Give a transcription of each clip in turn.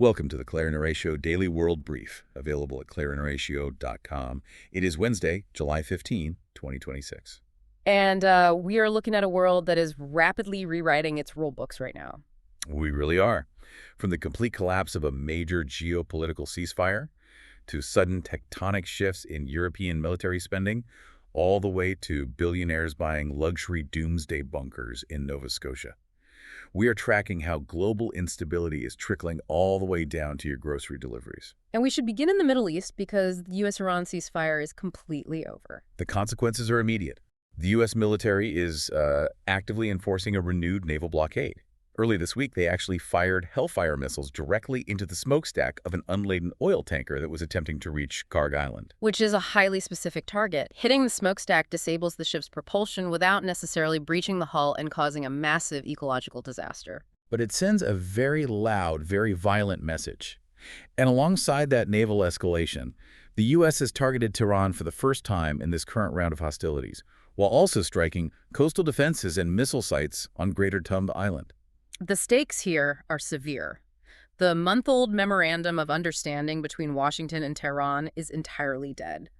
Welcome to the Claire and Horatio Daily World Brief, available at claireandhoratio.com. It is Wednesday, July 15, 2026. And we are looking at a world that is rapidly rewriting its rule books right now. We really are. From the complete collapse of a major geopolitical ceasefire to sudden tectonic shifts in European military spending, all the way to billionaires buying luxury doomsday bunkers in Nova Scotia. We are tracking how global instability is trickling all the way down to your grocery deliveries. And we should begin in the Middle East because the U.S.-Iran ceasefire is completely over. The consequences are immediate. The U.S. military is actively enforcing a renewed naval blockade. Early this week, they actually fired Hellfire missiles directly into the smokestack of an unladen oil tanker that was attempting to reach Karg Island. Which is a highly specific target. Hitting the smokestack disables the ship's propulsion without necessarily breaching the hull and causing a massive ecological disaster. But it sends a very loud, very violent message. And alongside that naval escalation, the U.S. has targeted Tehran for the first time in this current round of hostilities, while also striking coastal defenses and missile sites on Greater Tumb Island. The stakes here are severe. The month-old memorandum of understanding between Washington and Tehran is entirely dead.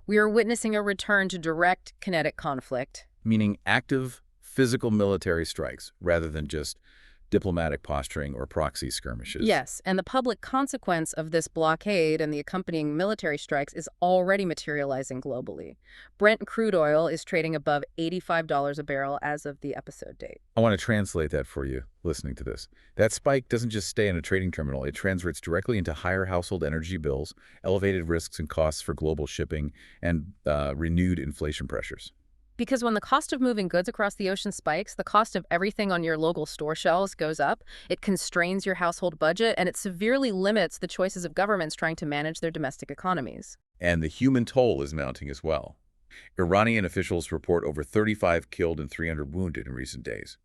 We are witnessing a return to direct kinetic conflict. Meaning active, physical military strikes, rather than just diplomatic posturing or proxy skirmishes. Yes, and the public consequence of this blockade and the accompanying military strikes is already materializing globally. Brent crude oil is trading above $85 a barrel as of the episode date. I want to translate that for you, listening to this. That spike doesn't just stay in a trading terminal. It transfers directly into higher household energy bills, elevated risks and costs for global shipping, and renewed inflation pressures. Because when the cost of moving goods across the ocean spikes, the cost of everything on your local store shelves goes up. It constrains your household budget, and it severely limits the choices of governments trying to manage their domestic economies. And the human toll is mounting as well. Iranian officials report over 35 killed and 300 wounded in recent days.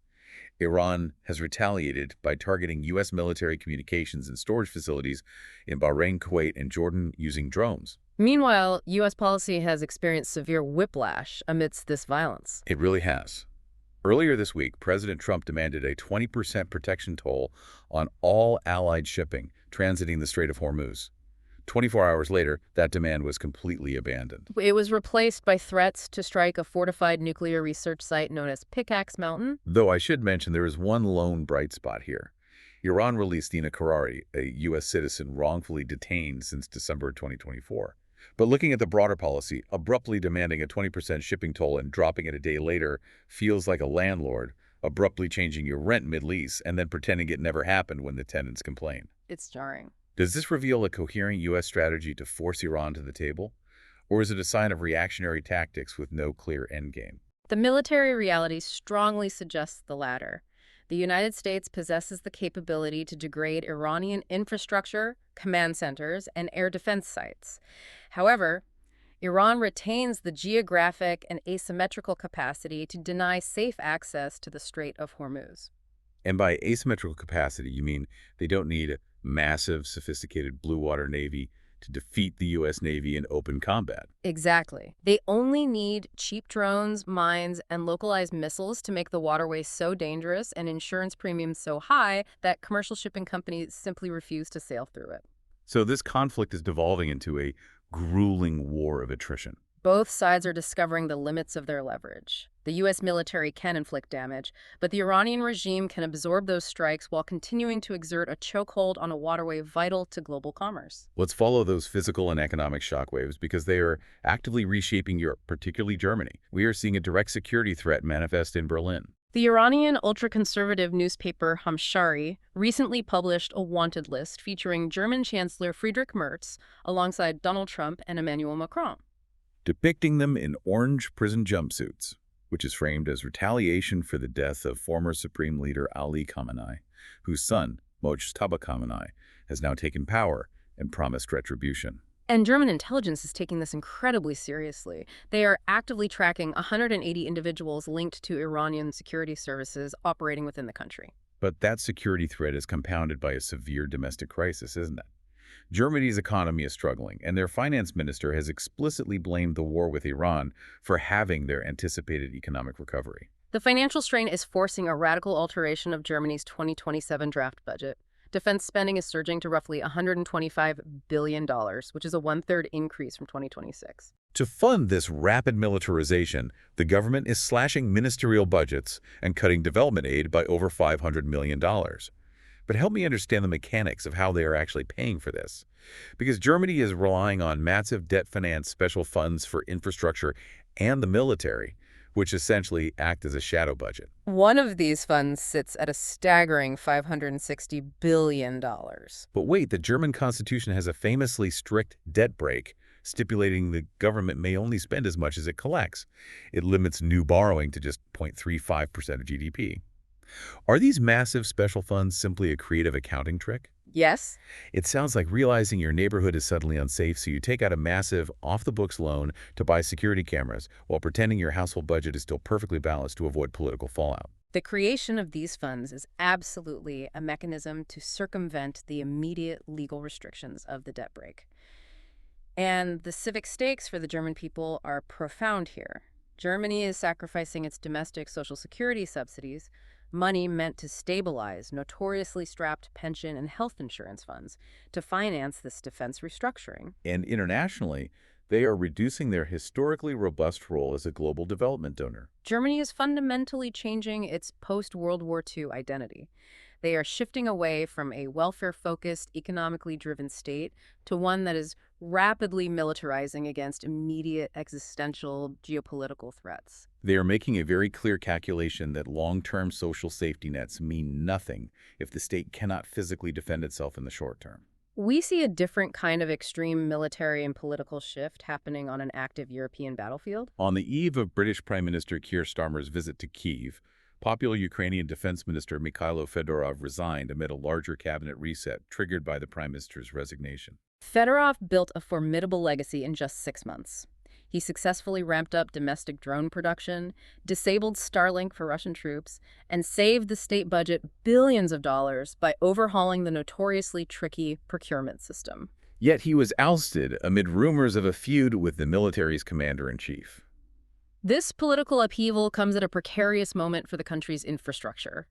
Iran has retaliated by targeting U.S. military communications and storage facilities in Bahrain, Kuwait, and Jordan using drones. Meanwhile, U.S. policy has experienced severe whiplash amidst this violence. It really has. Earlier this week, President Trump demanded a 20% protection toll on all allied shipping transiting the Strait of Hormuz. 24 hours later, that demand was completely abandoned. It was replaced by threats to strike a fortified nuclear research site known as Pickaxe Mountain. Though I should mention there is one lone bright spot here. Iran released Dina Karari, a U.S. citizen wrongfully detained since December 2024. But looking at the broader policy, abruptly demanding a 20% shipping toll and dropping it a day later feels like a landlord abruptly changing your rent mid-lease and then pretending it never happened when the tenants complain. It's jarring. Does this reveal a coherent U.S. strategy to force Iran to the table? Or is it a sign of reactionary tactics with no clear endgame? The military reality strongly suggests the latter. The United States possesses the capability to degrade Iranian infrastructure, command centers, and air defense sites. However, Iran retains the geographic and asymmetrical capacity to deny safe access to the Strait of Hormuz. And by asymmetrical capacity, you mean they don't need a massive, sophisticated blue water navy to defeat the U.S. Navy in open combat. Exactly. They only need cheap drones, mines, and localized missiles to make the waterway so dangerous and insurance premiums so high that commercial shipping companies simply refuse to sail through it. So this conflict is devolving into a grueling war of attrition. Both sides are discovering the limits of their leverage. The U.S. military can inflict damage, but the Iranian regime can absorb those strikes while continuing to exert a chokehold on a waterway vital to global commerce. Let's follow those physical and economic shockwaves because they are actively reshaping Europe, particularly Germany. We are seeing a direct security threat manifest in Berlin. The Iranian ultra-conservative newspaper Hamshari recently published a wanted list featuring German Chancellor Friedrich Merz alongside Donald Trump and Emmanuel Macron, depicting them in orange prison jumpsuits, which is framed as retaliation for the death of former Supreme Leader Ali Khamenei, whose son, Mojtaba Khamenei, has now taken power and promised retribution. And German intelligence is taking this incredibly seriously. They are actively tracking 180 individuals linked to Iranian security services operating within the country. But that security threat is compounded by a severe domestic crisis, isn't it? Germany's economy is struggling, and their finance minister has explicitly blamed the war with Iran for halving their anticipated economic recovery. The financial strain is forcing a radical alteration of Germany's 2027 draft budget. Defense spending is surging to roughly $125 billion, which is a one-third increase from 2026. To fund this rapid militarization, the government is slashing ministerial budgets and cutting development aid by over $500 million. But help me understand the mechanics of how they are actually paying for this. Because Germany is relying on massive debt-financed special funds for infrastructure and the military, which essentially act as a shadow budget. One of these funds sits at a staggering $560 billion. But wait, the German constitution has a famously strict debt brake, stipulating the government may only spend as much as it collects. It limits new borrowing to just 0.35% of GDP. Are these massive special funds simply a creative accounting trick? Yes? It sounds like realizing your neighborhood is suddenly unsafe, so you take out a massive, off-the-books loan to buy security cameras while pretending your household budget is still perfectly balanced to avoid political fallout. The creation of these funds is absolutely a mechanism to circumvent the immediate legal restrictions of the debt brake. And the civic stakes for the German people are profound here. Germany is sacrificing its domestic social security subsidies, money meant to stabilize notoriously strapped pension and health insurance funds, to finance this defense restructuring. And internationally, they are reducing their historically robust role as a global development donor. Germany is fundamentally changing its post-World War II identity. They are shifting away from a welfare-focused, economically driven state to one that is rapidly militarizing against immediate existential geopolitical threats. They are making a very clear calculation that long-term social safety nets mean nothing if the state cannot physically defend itself in the short term. We see a different kind of extreme military and political shift happening on an active European battlefield. On the eve of British Prime Minister Keir Starmer's visit to Kyiv, popular Ukrainian Defense Minister Mikhailo Fedorov resigned amid a larger cabinet reset triggered by the Prime Minister's resignation. Fedorov built a formidable legacy in just 6 months. He successfully ramped up domestic drone production, disabled Starlink for Russian troops, and saved the state budget billions of dollars by overhauling the notoriously tricky procurement system. Yet he was ousted amid rumors of a feud with the military's commander-in-chief. This political upheaval comes at a precarious moment for the country's infrastructure.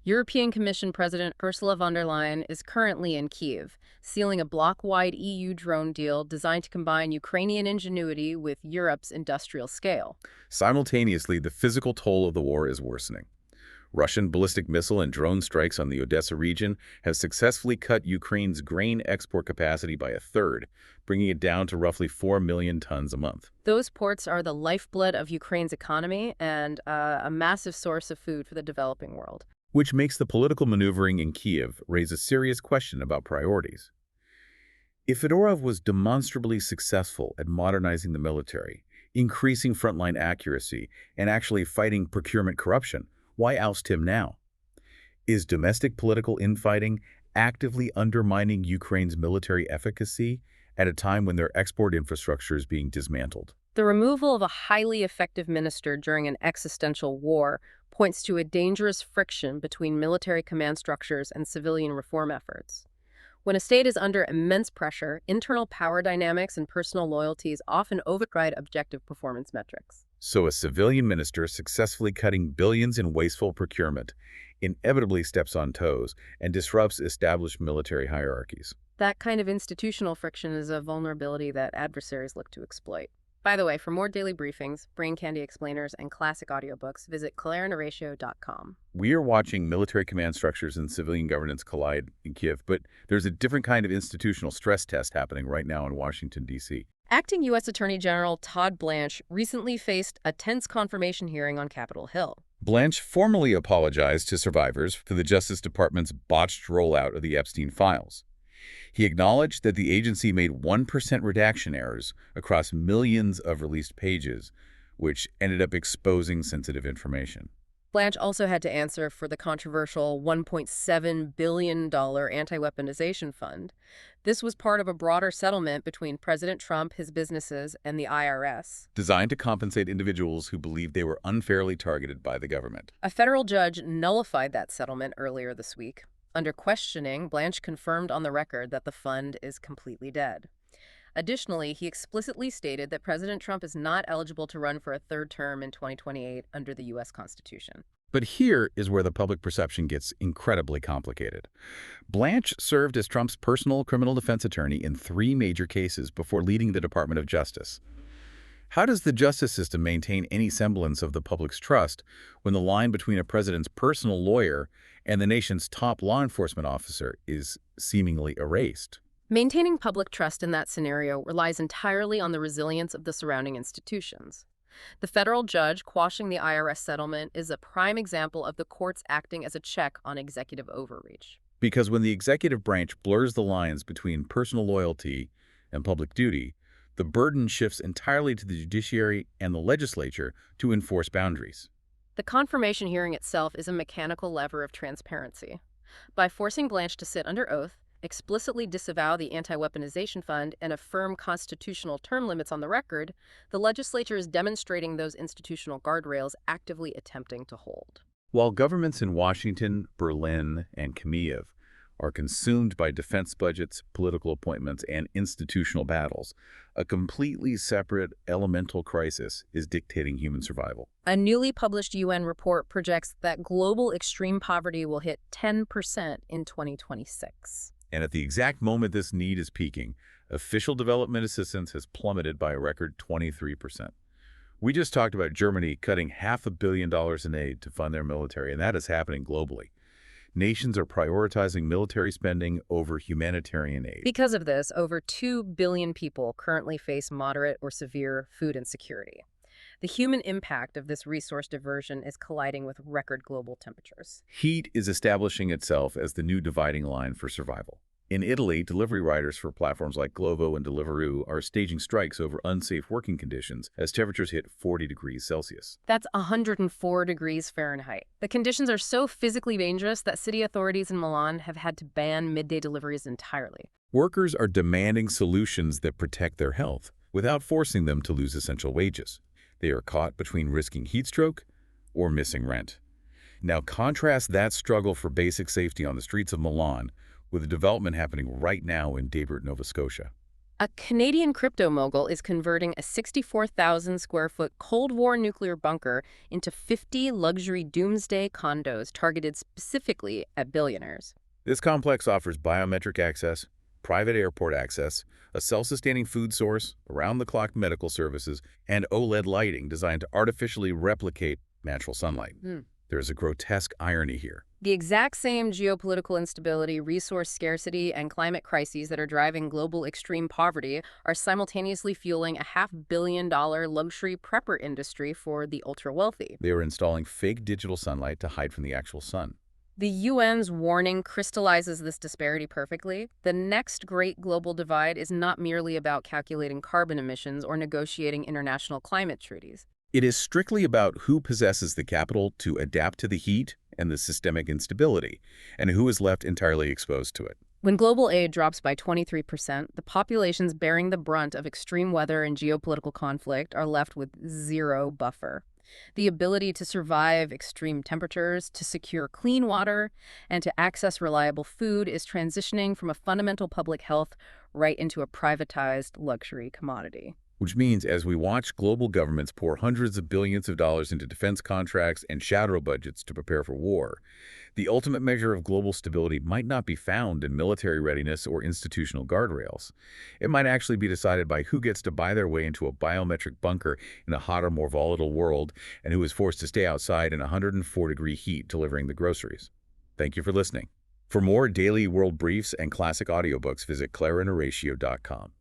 European Commission President Ursula von der Leyen is currently in Kyiv, sealing a bloc-wide EU drone deal designed to combine Ukrainian ingenuity with Europe's industrial scale. Simultaneously, the physical toll of the war is worsening. Russian ballistic missile and drone strikes on the Odessa region have successfully cut Ukraine's grain export capacity by a third, bringing it down to roughly 4 million tons a month. Those ports are the lifeblood of Ukraine's economy and a massive source of food for the developing world. Which makes the political maneuvering in Kyiv raise a serious question about priorities. If Fedorov was demonstrably successful at modernizing the military, increasing frontline accuracy, and actually fighting procurement corruption, why oust him now? Is domestic political infighting actively undermining Ukraine's military efficacy at a time when their export infrastructure is being dismantled? The removal of a highly effective minister during an existential war points to a dangerous friction between military command structures and civilian reform efforts. When a state is under immense pressure, internal power dynamics and personal loyalties often override objective performance metrics. So a civilian minister successfully cutting billions in wasteful procurement inevitably steps on toes and disrupts established military hierarchies. That kind of institutional friction is a vulnerability that adversaries look to exploit. By the way, for more daily briefings, brain candy explainers, and classic audiobooks, visit clarenarratio.com. We are watching military command structures and civilian governance collide in Kyiv, but there's a different kind of institutional stress test happening right now in Washington, D.C. Acting U.S. Attorney General Todd Blanche recently faced a tense confirmation hearing on Capitol Hill. Blanche formally apologized to survivors for the Justice Department's botched rollout of the Epstein files. He acknowledged that the agency made 1% redaction errors across millions of released pages, which ended up exposing sensitive information. Blanche also had to answer for the controversial $1.7 billion anti-weaponization fund. This was part of a broader settlement between President Trump, his businesses, and the IRS, designed to compensate individuals who believed they were unfairly targeted by the government. A federal judge nullified that settlement earlier this week. Under questioning, Blanche confirmed on the record that the fund is completely dead. Additionally, he explicitly stated that President Trump is not eligible to run for a third term in 2028 under the U.S. Constitution. But here is where the public perception gets incredibly complicated. Blanche served as Trump's personal criminal defense attorney in 3 major cases before leading the Department of Justice. How does the justice system maintain any semblance of the public's trust when the line between a president's personal lawyer and the nation's top law enforcement officer is seemingly erased? Maintaining public trust in that scenario relies entirely on the resilience of the surrounding institutions. The federal judge quashing the IRS settlement is a prime example of the courts acting as a check on executive overreach. Because when the executive branch blurs the lines between personal loyalty and public duty, the burden shifts entirely to the judiciary and the legislature to enforce boundaries. The confirmation hearing itself is a mechanical lever of transparency. By forcing Blanche to sit under oath, explicitly disavow the Anti-Weaponization Fund, and affirm constitutional term limits on the record, the legislature is demonstrating those institutional guardrails actively attempting to hold. While governments in Washington, Berlin, and Kyiv are consumed by defense budgets, political appointments, and institutional battles, a completely separate elemental crisis is dictating human survival. A newly published UN report projects that global extreme poverty will hit 10% in 2026. And at the exact moment this need is peaking, official development assistance has plummeted by a record 23%. We just talked about Germany cutting $500 million in aid to fund their military, and that is happening globally. Nations are prioritizing military spending over humanitarian aid. Because of this, over 2 billion people currently face moderate or severe food insecurity. The human impact of this resource diversion is colliding with record global temperatures. Heat is establishing itself as the new dividing line for survival. In Italy, delivery riders for platforms like Glovo and Deliveroo are staging strikes over unsafe working conditions as temperatures hit 40 degrees Celsius. That's 104 degrees Fahrenheit. The conditions are so physically dangerous that city authorities in Milan have had to ban midday deliveries entirely. Workers are demanding solutions that protect their health without forcing them to lose essential wages. They are caught between risking heat stroke or missing rent. Now contrast that struggle for basic safety on the streets of Milan with a development happening right now in Daybert, Nova Scotia. A Canadian crypto mogul is converting a 64,000 square foot Cold War nuclear bunker into 50 luxury doomsday condos targeted specifically at billionaires. This complex offers biometric access, private airport access, a self-sustaining food source, around-the-clock medical services, and OLED lighting designed to artificially replicate natural sunlight. There's a grotesque irony here. The exact same geopolitical instability, resource scarcity, and climate crises that are driving global extreme poverty are simultaneously fueling a $500 million luxury prepper industry for the ultra-wealthy. They are installing fake digital sunlight to hide from the actual sun. The UN's warning crystallizes this disparity perfectly. The next great global divide is not merely about calculating carbon emissions or negotiating international climate treaties. It is strictly about who possesses the capital to adapt to the heat and the systemic instability, and who is left entirely exposed to it. When global aid drops by 23%, the populations bearing the brunt of extreme weather and geopolitical conflict are left with zero buffer. The ability to survive extreme temperatures, to secure clean water, and to access reliable food is transitioning from a fundamental public health right into a privatized luxury commodity. Which means as we watch global governments pour hundreds of billions of dollars into defense contracts and shadow budgets to prepare for war, the ultimate measure of global stability might not be found in military readiness or institutional guardrails. It might actually be decided by who gets to buy their way into a biometric bunker in a hotter, more volatile world and who is forced to stay outside in 104-degree heat delivering the groceries. Thank you for listening. For more daily world briefs and classic audiobooks, visit clarinhoratio.com.